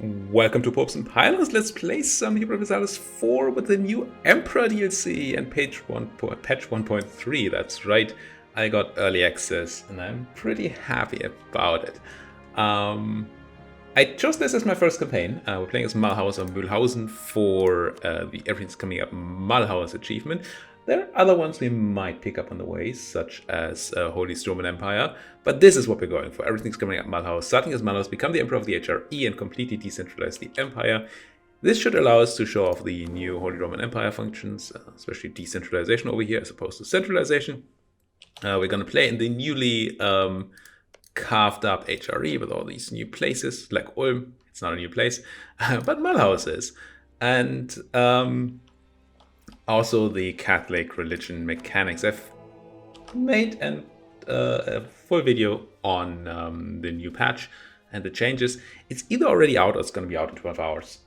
Welcome to Popes and Pilots. Let's play some Europa Universalis IV with the new Emperor DLC and patch 1.3. That's right, I got early access and I'm pretty happy about it. I chose this as my first campaign. We're playing as Mulhouse or Mulhausen for the Everything's Coming Up Mulhouse achievement. There are other ones we might pick up on the way, such as Holy Roman Empire, but this is what we're going for. Everything's Coming Up Mulhouse. Starting as Mulhouse, become the Emperor of the HRE and completely decentralize the Empire. This should allow us to show off the new Holy Roman Empire functions, especially decentralization over here as opposed to centralization. We're going to play in the newly carved up HRE with all these new places, like Ulm. It's not a new place, but Mulhouse is. And also the Catholic religion mechanics. I've made a full video on the new patch and the changes. It's either already out or it's going to be out in 12 hours.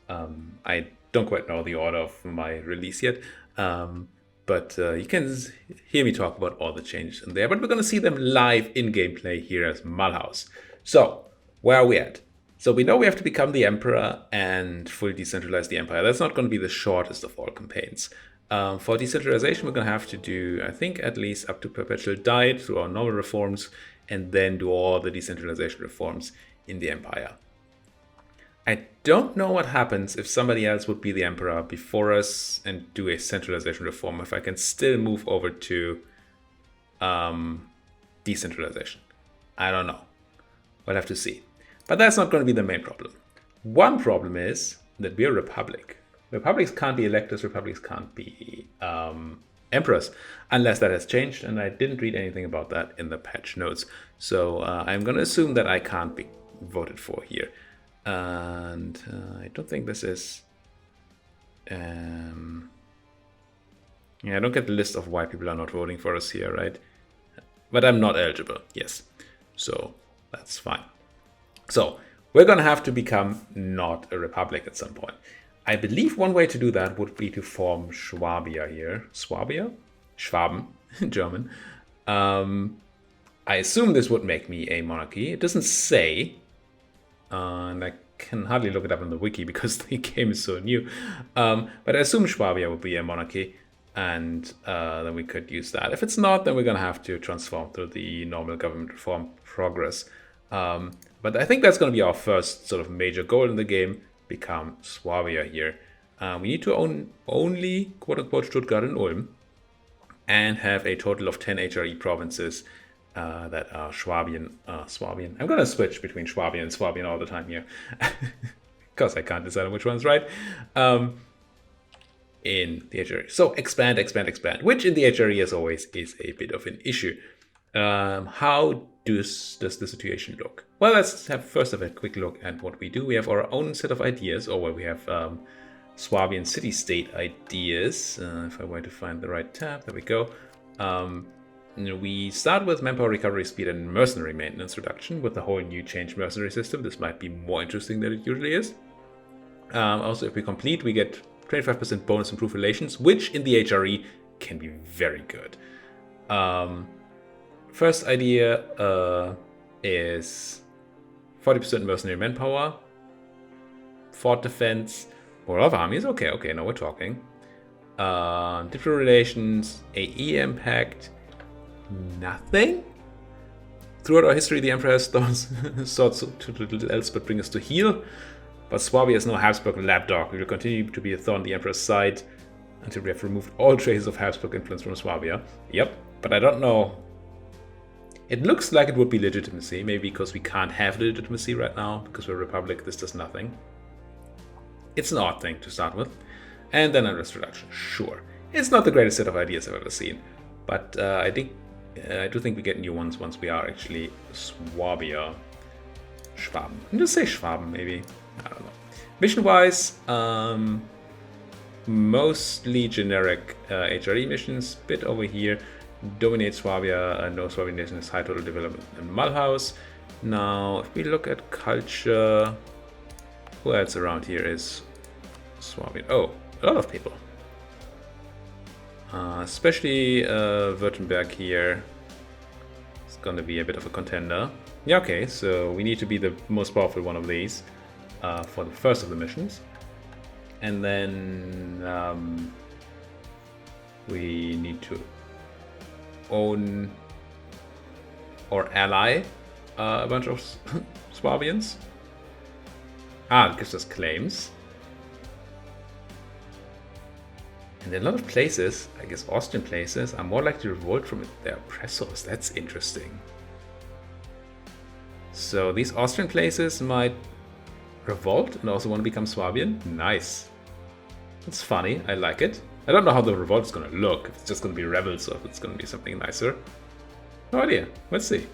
I don't quite know the order of my release yet. But you can hear me talk about all the changes in there. But we're going to see them live in gameplay here as Mulhouse. So, where are we at? So we know we have to become the Emperor and fully decentralize the Empire. That's not going to be the shortest of all campaigns. For decentralization, we're going to have to do, I think, at least up to Perpetual Diet through our normal reforms, and then do all the decentralization reforms in the Empire. I don't know what happens if somebody else would be the Emperor before us and do a centralization reform, if I can still move over to decentralization. I don't know. We'll have to see. But that's not going to be the main problem. One problem is that we're a republic. Republics can't be electors, republics can't be emperors, unless that has changed, and I didn't read anything about that in the patch notes. So I'm going to assume that I can't be voted for here. And I don't think this is... yeah, I don't get the list of why people are not voting for us here, right? But I'm not eligible, yes. So that's fine. So we're going to have to become not a republic at some point. I believe one way to do that would be to form Swabia here. Swabia? Schwaben in German. I assume this would make me a monarchy. It doesn't say... and I can hardly look it up in the wiki because the game is so new. But I assume Swabia would be a monarchy, and then we could use that. If it's not, then we're going to have to transform through the normal government reform progress. But I think that's going to be our first sort of major goal in the game, become Swabia here. We need to own only, quote-unquote, Stuttgart and Ulm, and have a total of 10 HRE provinces that are Swabian. I'm going to switch between Swabian and Swabian all the time here, because I can't decide on which one's right. In the HRE. So expand, which in the HRE, as always, is a bit of an issue. How does the situation look? Well, let's first have a quick look at what we do. We have our own set of ideas, or where we have Swabian city-state ideas. If I were to find the right tab, there we go. We start with manpower recovery speed and mercenary maintenance reduction with the whole new changed mercenary system. This might be more interesting than it usually is. Also, if we complete, we get 25% bonus improved relations, which in the HRE can be very good. First idea is 40% mercenary manpower, fort defense, more of armies. Okay, now we're talking. Different relations, AE impact, nothing. Throughout our history, the Emperor has sought to little else but bring us to heel. But Swabia is no Habsburg lapdog. We will continue to be a thorn on the Emperor's side until we have removed all traces of Habsburg influence from Swabia. Yep, but I don't know. It looks like it would be legitimacy, maybe because we can't have legitimacy right now, because we're a republic, this does nothing. It's an odd thing to start with. And then unrest reduction, sure. It's not the greatest set of ideas I've ever seen, but I do think we get new ones once we are actually Swabia. Schwaben. I'm just say Schwaben, maybe. I don't know. Mission-wise, mostly generic HRE missions. Bit over here. Dominate Swabia, no Swabian nation has high total development in Mulhouse. Now, if we look at culture, who else around here is Swabian? Oh, a lot of people. Especially Württemberg here. It's gonna be a bit of a contender. Yeah, okay, so we need to be the most powerful one of these. for the first of the missions. And then we need to own or ally a bunch of Swabians. It gives us claims. And in a lot of places, I guess Austrian places, are more likely to revolt from their oppressors. That's interesting. So these Austrian places might revolt and also want to become Swabian. Nice. That's funny. I like it. I don't know how the revolt is going to look. If it's just going to be rebels or if it's going to be something nicer. No idea. Let's see.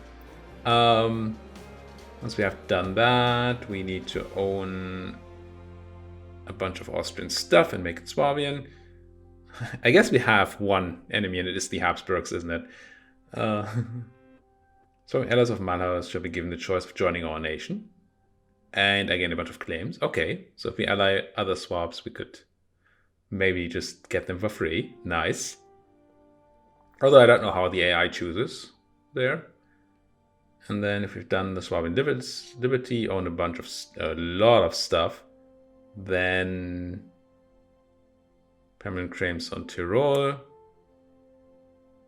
Once we have done that, we need to own a bunch of Austrian stuff and make it Swabian. I guess we have one enemy and it is the Habsburgs, isn't it? So allies of Mulhouse shall be given the choice of joining our nation. And again, a bunch of claims. Okay, so if we ally other Swabs, we could maybe just get them for free. Nice. Although I don't know how the AI chooses there. And then if we've done the Swabian Liberty, own a lot of stuff, then permanent claims on Tyrol,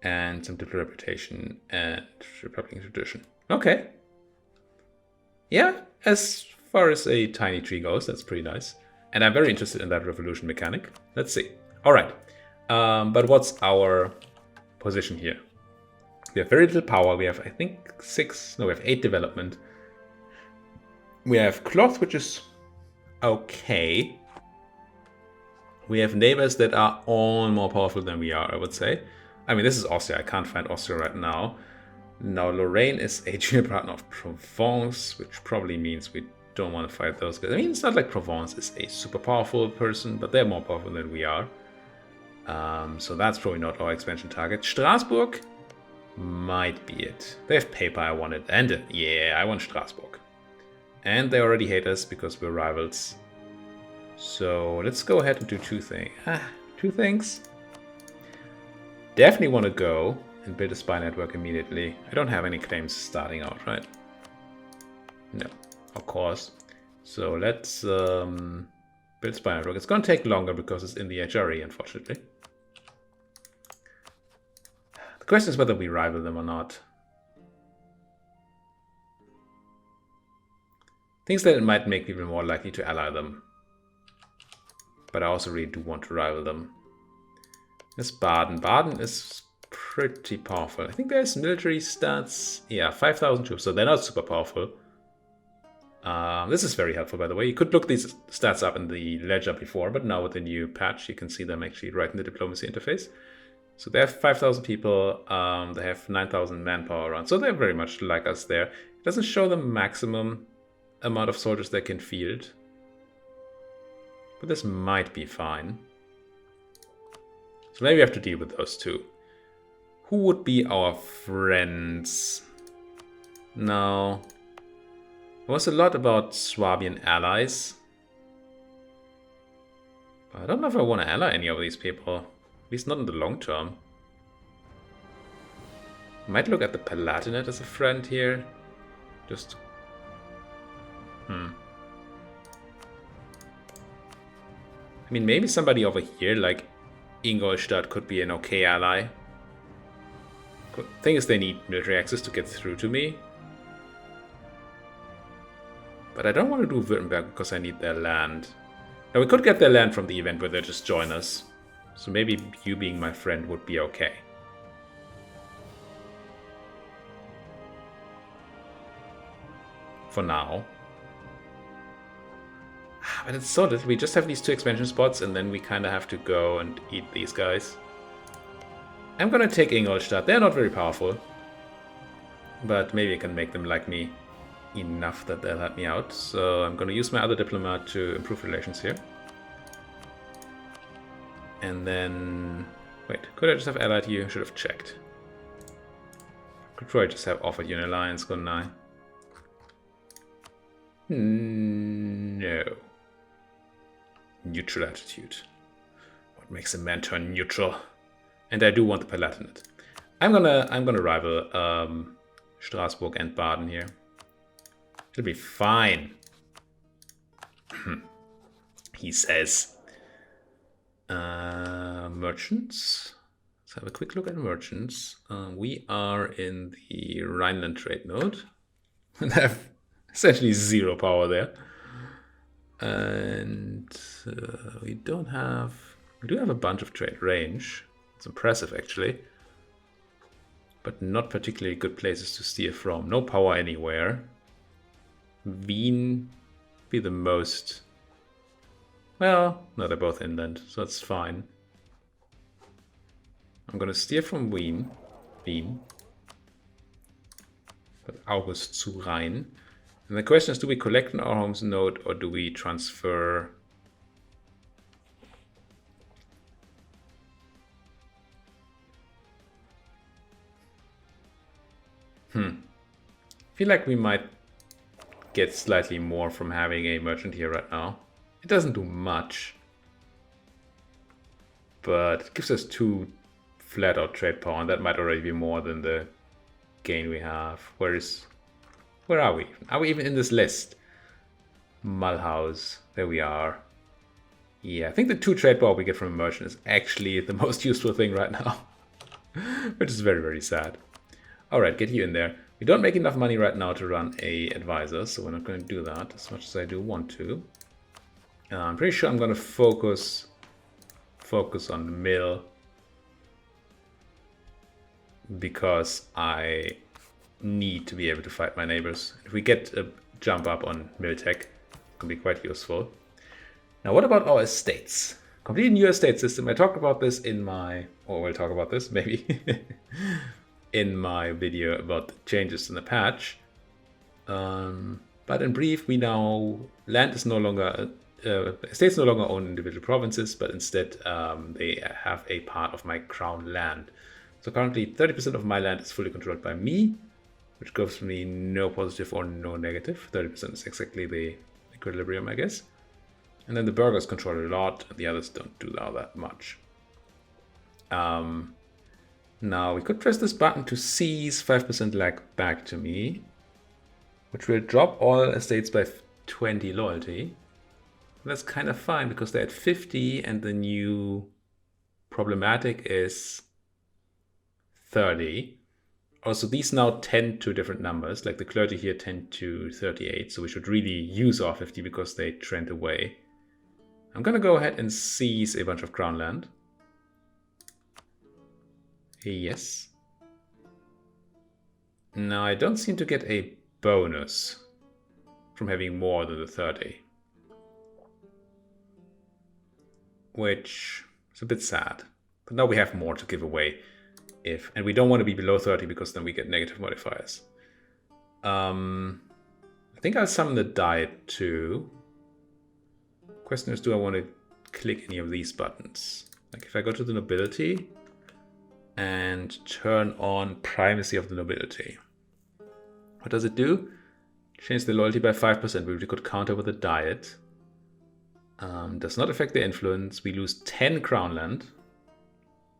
and some diplomatic reputation and Republican tradition. Okay. Yeah, as far as a tiny tree goes, that's pretty nice. And I'm very interested in that revolution mechanic. Let's see. All right. But what's our position here? We have very little power. We have, I think, we have 8 development. We have cloth, which is okay. We have neighbors that are all more powerful than we are, I would say. I mean, this is Austria. I can't find Austria right now. Now, Lorraine is a junior partner of Provence, which probably means we don't want to fight those guys. I mean, it's not like Provence is a super powerful person, but they're more powerful than we are. So that's probably not our expansion target. Strasbourg might be it. They have paper, I want it. And yeah, I want Strasbourg. And they already hate us because we're rivals. So let's go ahead and do two things. Definitely want to go and build a spy network immediately. I don't have any claims starting out, right? No, of course. So let's build spy network. It's going to take longer because it's in the HRE, unfortunately. The question is whether we rival them or not. Things that it might make people more likely to ally them. But I also really do want to rival them. This Baden. Baden is pretty powerful. I think there's military stats. Yeah, 5,000 troops, so they're not super powerful. This is very helpful, by the way. You could look these stats up in the ledger before, but now with the new patch, you can see them actually right in the diplomacy interface. So they have 5,000 people. They have 9,000 manpower around, so they're very much like us there. It doesn't show the maximum amount of soldiers they can field. But this might be fine. So maybe we have to deal with those two. Who would be our friends? Now, there was a lot about Swabian allies. I don't know if I want to ally any of these people. At least not in the long term. Might look at the Palatinate as a friend here. Just... I mean, maybe somebody over here, like Ingolstadt, could be an okay ally. Thing is, they need military access to get through to me. But I don't want to do Württemberg because I need their land. Now, we could get their land from the event where they just join us. So maybe you being my friend would be okay. For now. But it's so little. We just have these 2 expansion spots and then we kind of have to go and eat these guys. I'm gonna take Ingolstadt. They're not very powerful. But maybe I can make them like me enough that they'll help me out. So I'm gonna use my other diplomat to improve relations here. And then... Wait, could I just have allied you? Should have checked. Could probably just have offered you an alliance, couldn't I? No. Neutral attitude. What makes a man turn neutral? And I do want the Palatinate. I'm gonna rival Strasbourg and Baden here. It'll be fine. he says. Merchants. Let's have a quick look at merchants. We are in the Rhineland trade node and have essentially 0 power there. And we do have a bunch of trade range. It's impressive actually, but not particularly good places to steer from. No power anywhere. Wien be the most. Well, no, they're both inland, so that's fine. I'm gonna steer from Wien, but August zu Rhein. And the question is, do we collect an our homes node or do we transfer? I feel like we might get slightly more from having a merchant here right now. It doesn't do much, but it gives us 2 flat out trade power, and that might already be more than the gain we have. Where are we? Are we even in this list? Mulhouse, there we are. Yeah, I think the 2 trade power we get from a merchant is actually the most useful thing right now, which is very, very sad. All right, get you in there. We don't make enough money right now to run a advisor, so we're not going to do that as much as I do want to. I'm pretty sure I'm going to focus on the mill because I need to be able to fight my neighbors. If we get a jump up on mill tech, it can be quite useful. Now, what about our estates? Complete new estate system. I talked about this in my, or we'll talk about this maybe in my video about the changes in the patch. But in brief, we now, land is no longer, estates no longer own individual provinces, but instead they have a part of my crown land. So currently 30% of my land is fully controlled by me, which gives me no positive or no negative. 30% is exactly the equilibrium, I guess. And then the burghers control a lot, and the others don't do all that much. Now we could press this button to seize 5% lag back to me, which will drop all estates by 20 loyalty. That's kind of fine because they're at 50 and the new problematic is 30. Also, these now tend to different numbers, like the clergy here tend to 38, so we should really use our 50 because they trend away. I'm gonna go ahead and seize a bunch of crown land. Yes. Now, I don't seem to get a bonus from having more than the 30. Which is a bit sad. But now we have more to give away. And we don't want to be below 30 because then we get negative modifiers. I think I'll summon the diet too. Question is, do I want to click any of these buttons? Like if I go to the nobility and turn on primacy of the nobility. What does it do? Change the loyalty by 5%, which we could counter with a diet. Does not affect the influence. We lose 10 crown land.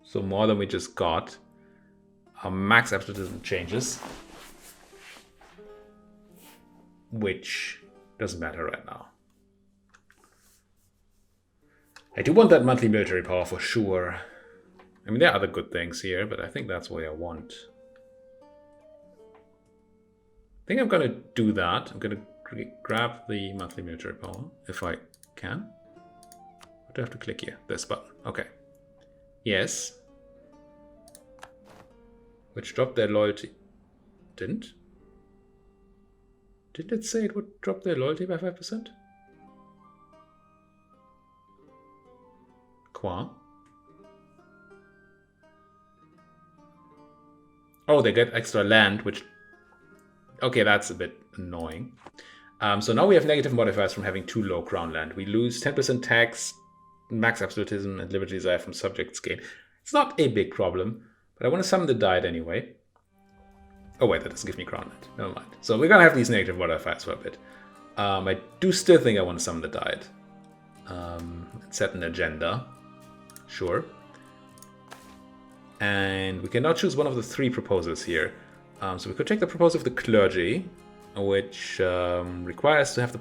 So more than we just got. Our max absolutism changes. Which doesn't matter right now. I do want that monthly military power for sure. I mean, there are other good things here, but I think that's what I want. I think I'm going to do that. I'm going to grab the monthly military power, if I can. What do I have to click here? This button. Okay. Yes. Which dropped their loyalty. Didn't it say it would drop their loyalty by 5%? Qua? Oh, they get extra land, which... Okay, that's a bit annoying. So now we have negative modifiers from having too low crown land. We lose 10% tax, max absolutism, and liberty desire from subjects gain. It's not a big problem, but I want to summon the diet anyway. Oh wait, that doesn't give me crown land. Never mind. So we're gonna have these negative modifiers for a bit. I do still think I want to summon the diet. Set an agenda. Sure. And we can now choose one of the 3 proposals here. So we could take the proposal of the clergy, which requires to have the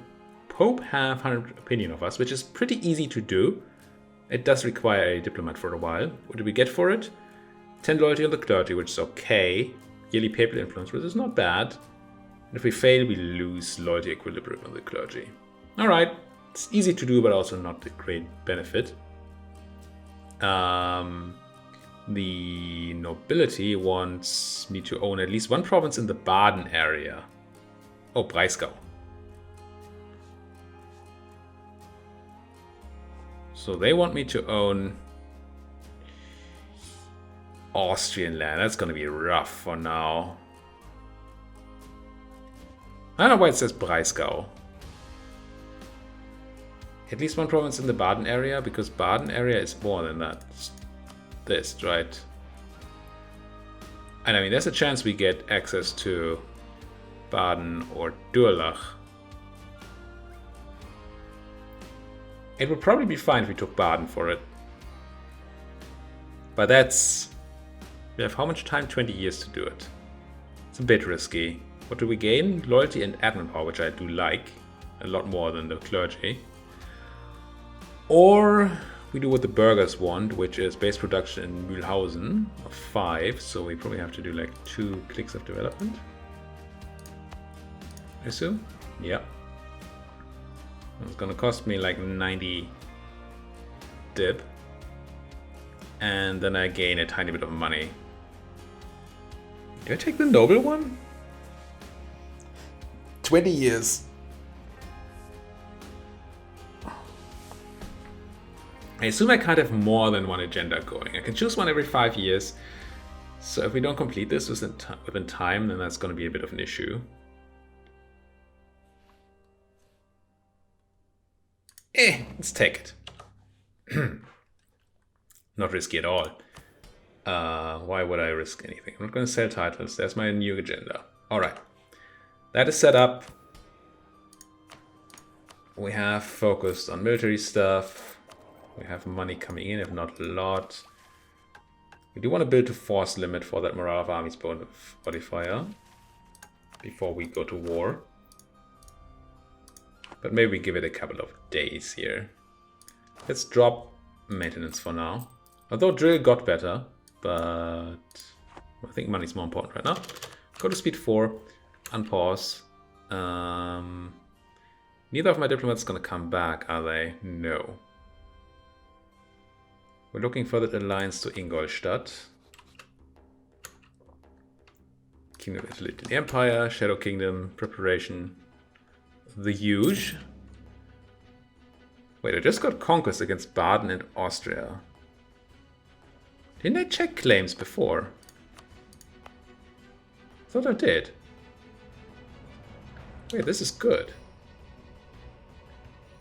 Pope have 100 opinion of us, which is pretty easy to do. It does require a diplomat for a while. What do we get for it? 10 loyalty on the clergy, which is okay. Yearly papal influence, which is not bad. And if we fail, we lose loyalty equilibrium on the clergy. Alright, it's easy to do, but also not a great benefit. The nobility wants me to own at least one province in the Baden area. Oh, Breisgau. So they want me to own Austrian land. That's going to be rough for now. I don't know why it says Breisgau. At least one province in the Baden area, because Baden area is more than that. This, right? And I mean, there's a chance we get access to Baden or Durlach. It would probably be fine if we took Baden for it. But that's... We have how much time? 20 years to do it. It's a bit risky. What do we gain? Loyalty and admin power, which I do like. A lot more than the clergy. Or we do what the burghers want, which is base production in Mulhausen of 5. So we probably have to do like 2 clicks of development. I assume? Yeah. It's gonna cost me like 90 dip. And then I gain a tiny bit of money. Do I take the noble one? 20 years. I assume I can't have more than one agenda going. I can choose one every 5 years. So if we don't complete this within time, then that's going to be a bit of an issue. Let's take it. Not risky at all. Why would I risk anything? I'm not going to sell titles. There's my new agenda. Alright. That is set up. We have focused on military stuff. We have money coming in, if not a lot. We do want to build a force limit for that morale of armies bonus modifier before we go to war. But maybe we give it a couple of days here. Let's drop maintenance for now. Although drill got better, but I think money's more important right now. Go to speed 4, unpause. Neither of my diplomats is going to come back, are they? No. We're looking for that alliance to Ingolstadt. Kingdom of Italy to the Empire, Shadow Kingdom, preparation. The huge. Wait, I just got conquest against Baden and Austria. Didn't I check claims before? I thought I did. Wait, this is good.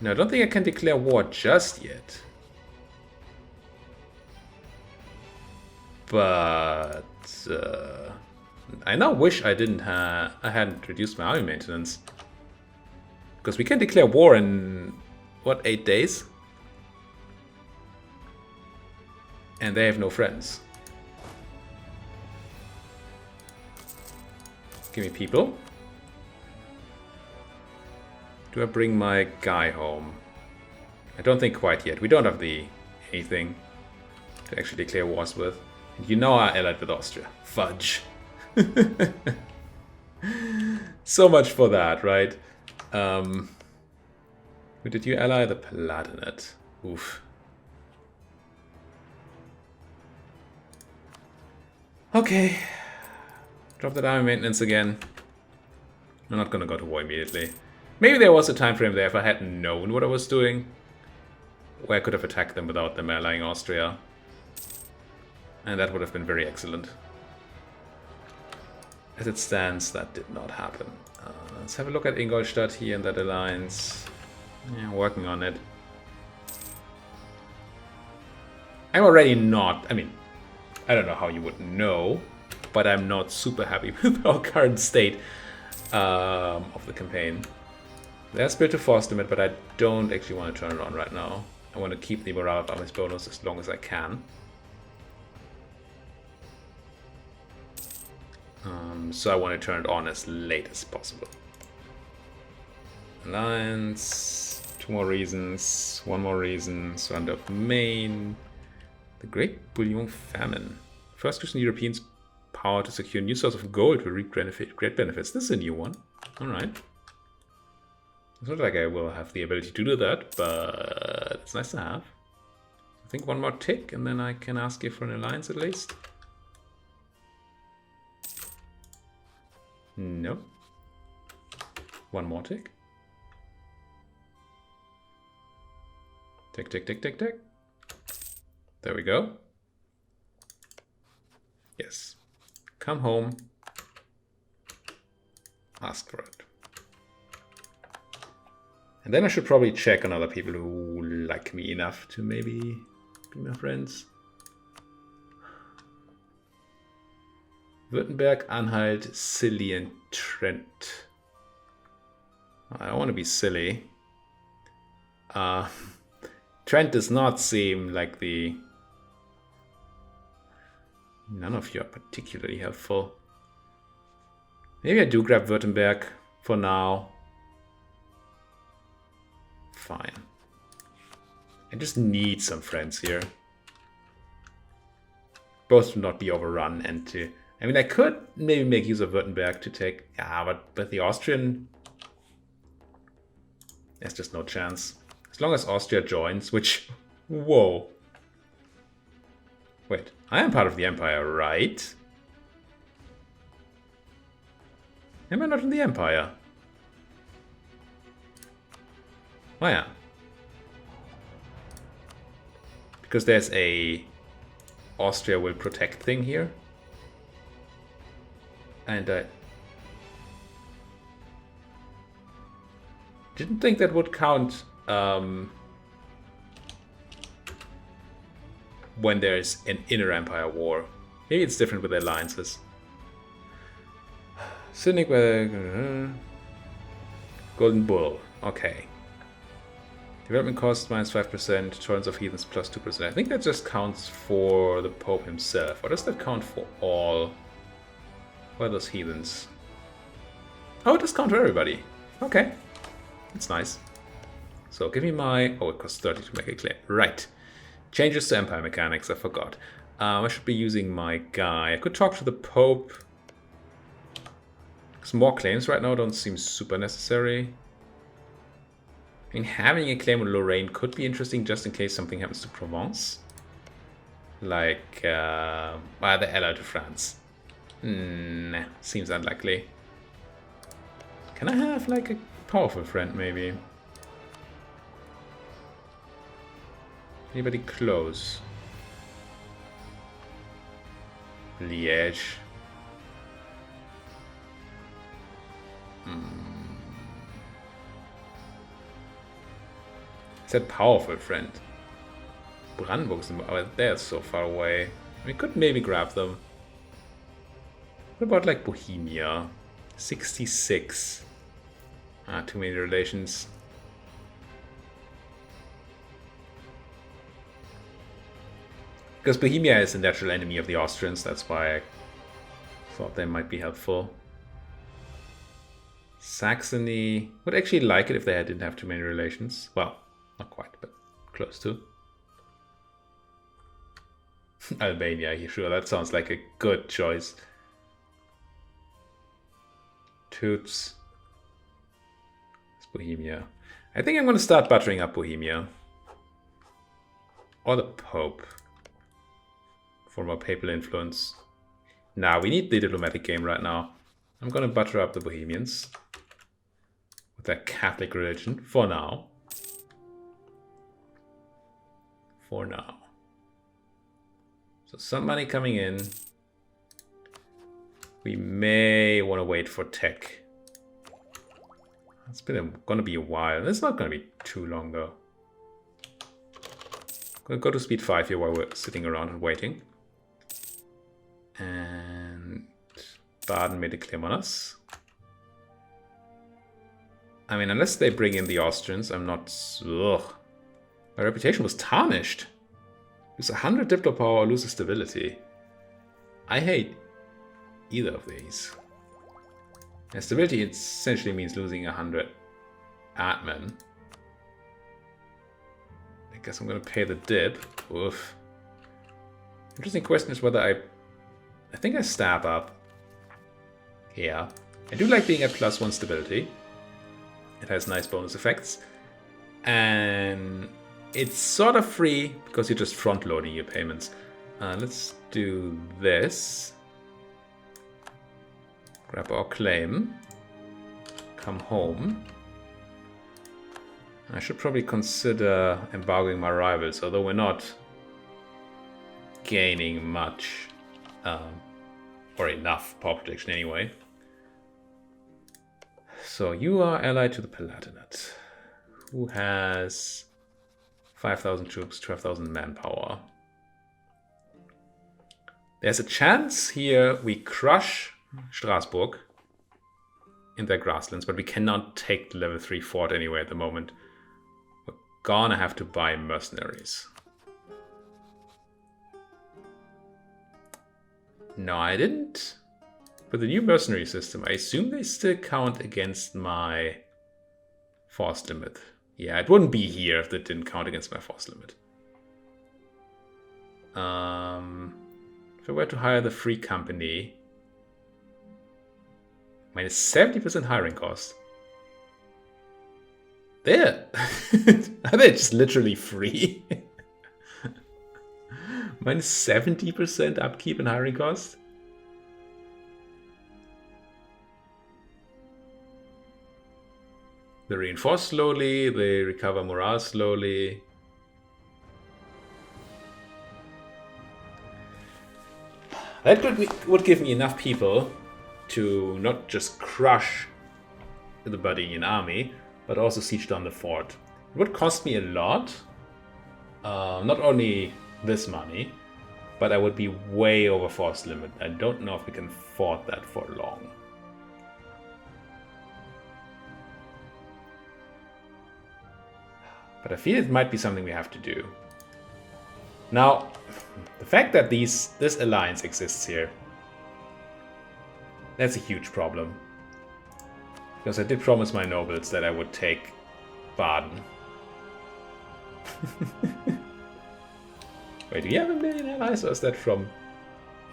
No, I don't think I can declare war just yet. But I now wish I hadn't reduced my army maintenance. Because we can declare war in, what, 8 days? And they have no friends. Give me people. Do I bring my guy home? I don't think quite yet. We don't have anything to actually declare wars with. You know I allied with Austria. Fudge. So much for that, right? Who did you ally? The Palatinate. Oof. Okay. Drop that army maintenance again. I'm not gonna go to war immediately. Maybe there was a time frame there if I hadn't known what I was doing, where I could have attacked them without them allying Austria. And that would have been very excellent. As it stands, that did not happen. Let's have a look at Ingolstadt here in that alliance. Yeah, working on it. I'm already not... I mean, I don't know how you would know, but I'm not super happy with our current state of the campaign. There's built a force limit, but I don't actually want to turn it on right now. I want to keep the morale of armies bonus as long as I can. So I want to turn it on as late as possible. Alliance. 2 more reasons. 1 more reason. Surrender of Maine. The Great Bouillon Famine. First Christian Europeans' power to secure a new source of gold will reap great benefits. This is a new one. Alright. It's not like I will have the ability to do that, but it's nice to have. I think 1 more tick, and then I can ask you for an alliance at least. No. 1 more tick. Tick, tick, tick, tick, tick. There we go. Yes. Come home. Ask for it. And then I should probably check on other people who like me enough to maybe be my friends. Württemberg, Anhalt, Scilly, and Trent. I don't want to be silly. Trent does not seem like the... None of you are particularly helpful. Maybe I do grab Württemberg for now. Fine. I just need some friends here. Both to not be overrun and to... I mean, I could maybe make use of Württemberg to take... Yeah, but with the Austrian... There's just no chance. As long as Austria joins, which... Whoa. Wait, I am part of the Empire, right? Am I not in the Empire? Oh yeah. Because there's a Austria will protect thing here. And I didn't think that would count when there's an inner empire war. Maybe it's different with alliances. Cynic, Golden Bull. Okay. Development cost minus 5%, tolerance of heathens plus 2%. I think that just counts for the Pope himself. Or does that count for all? What are those heathens? Oh, it does count for everybody. Okay. That's nice. So give me my... Oh, it costs 30 to make a claim. Right. Changes to Empire mechanics, I forgot. I should be using my guy. I could talk to the Pope. Because more claims right now don't seem super necessary. I mean, having a claim on Lorraine could be interesting just in case something happens to Provence. Like, the ally to France. Nah, seems unlikely. Can I have, like, a powerful friend, maybe? Anybody close? Liège. Said powerful friend. Brandenburg's, oh, they're so far away. We could maybe grab them. What about like Bohemia? 66. Ah, too many relations. Because Bohemia is a natural enemy of the Austrians, that's why I thought they might be helpful. Saxony would actually like it if they didn't have too many relations. Well, not quite, but close to. Albania, sure, that sounds like a good choice. Toots. It's Bohemia. I think I'm going to start buttering up Bohemia. Or the Pope. For more papal influence. Nah, we need the diplomatic game right now. I'm going to butter up the Bohemians. With their Catholic religion. For now. For now. So some money coming in. We may want to wait for tech. It's going to be a while. It's not going to be too long though. I'm going to go to speed 5 here while we're sitting around and waiting. And Baden made a claim on us. I mean, unless they bring in the Austrians, I'm not... Ugh. My reputation was tarnished. Lose 100 diplo power or lose stability. I hate either of these. And stability essentially means losing 100. admin. I guess I'm gonna pay the dip. Oof. Interesting question is whether I think I stab up. Yeah. I do like being at +1 stability. It has nice bonus effects. And it's sort of free because you're just front loading your payments. Let's do this. Grab our claim. Come home. I should probably consider embargoing my rivals, although we're not gaining much. Or enough power protection anyway. So you are allied to the Palatinate, who has 5,000 troops, 12,000 manpower. There's a chance here we crush Strasbourg in their grasslands, but we cannot take the level 3 fort anyway at the moment. We're gonna have to buy mercenaries. No, I didn't. With the new mercenary system, I assume they still count against my force limit. Yeah, it wouldn't be here if they didn't count against my force limit. If I were to hire the free company, minus 70% hiring cost. There! Are they just literally free? Minus 70% upkeep and hiring cost? They reinforce slowly, they recover morale slowly. That would give me enough people to not just crush the Budding army, but also siege down the fort. It would cost me a lot. Not only this money, but I would be way over force limit. I don't know if we can afford that for long. But I feel it might be something we have to do. Now, the fact that this alliance exists here, that's a huge problem. Because I did promise my nobles that I would take Baden. Wait, do you have a million allies, or is that from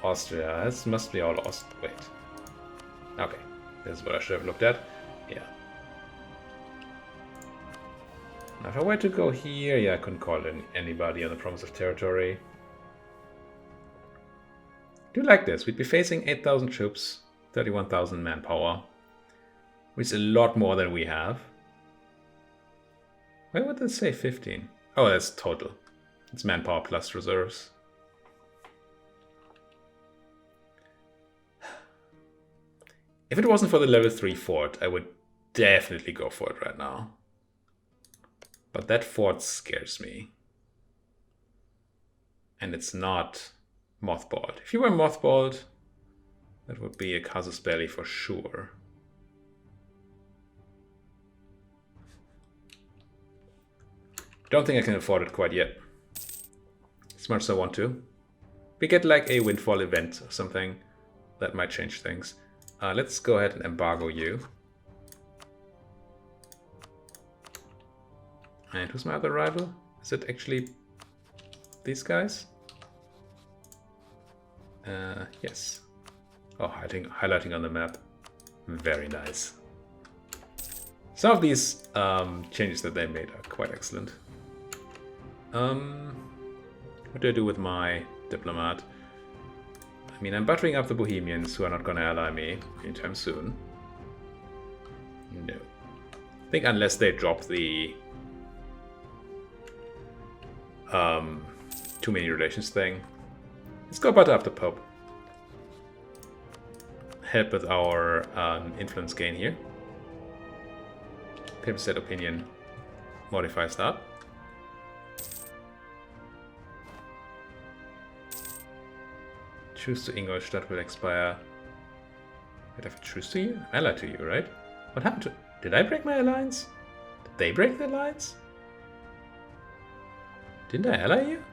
Austria? This must be all Austria. Wait. Okay, this is what I should have looked at. Yeah. Now, if I were to go here, yeah, I couldn't call anybody on the promise of territory. I do like this. We'd be facing 8,000 troops, 31,000 manpower, which is a lot more than we have. Why would that say 15? Oh, that's total. It's manpower plus reserves. If it wasn't for the level 3 fort, I would definitely go for it right now. But that fort scares me. And it's not mothballed. If you were mothballed, that would be a casus belli for sure. Don't think I can afford it quite yet. As much as I want to. We get like a windfall event or something. That might change things. Let's go ahead and embargo you. And who's my other rival? Is it actually these guys? Yes. Oh, highlighting on the map. Very nice. Some of these changes that they made are quite excellent. What do I do with my diplomat? I mean, I'm buttering up the Bohemians, who are not going to ally me anytime soon. No. I think unless they drop the too many relations thing. Let's go butter up the Pope. Help with our influence gain here. Paper set opinion modifies that. Truce to Ingolstadt will expire. Wait, I have a truce to you? Allied to you, right? What happened to... Did I break my alliance? Did they break the alliance? Didn't I ally you?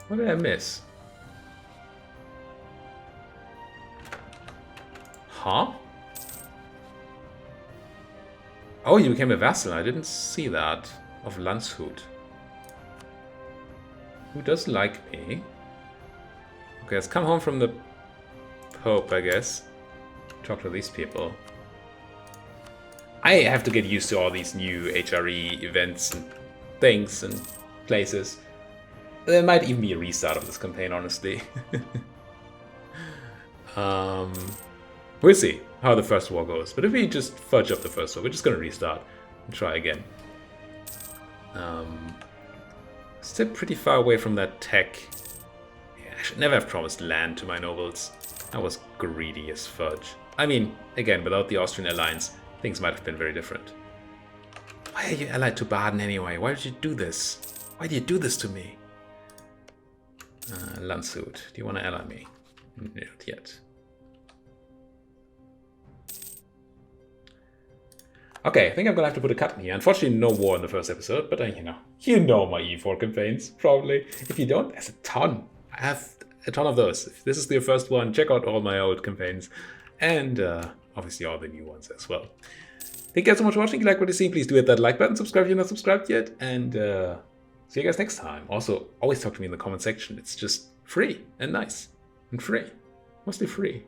What did I miss? Huh? Oh, you became a vassal. I didn't see that. Of Landshut. Who does like me? Okay, let's come home from the Pope, I guess. Talk to these people. I have to get used to all these new HRE events and things and places. There might even be a restart of this campaign, honestly. We'll see how the first war goes. But if we just fudge up the first war, we're just going to restart and try again. Still pretty far away from that tech. Yeah, I should never have promised land to my nobles. I was greedy as fudge. I mean, again, without the Austrian alliance, things might have been very different. Why are you allied to Baden anyway? Why did you do this? Why do you do this to me? Landshut, do you want to ally me? Not yet. Okay, I think I'm gonna have to put a cut in here. Unfortunately, no war in the first episode, but you know my E4 campaigns, probably. If you don't, there's a ton. I have a ton of those. If this is your first one, check out all my old campaigns. And obviously all the new ones as well. Thank you guys so much for watching. If you like what you see, please do hit that like button, subscribe if you're not subscribed yet, and see you guys next time. Also, always talk to me in the comment section. It's just free and nice and free. Mostly free.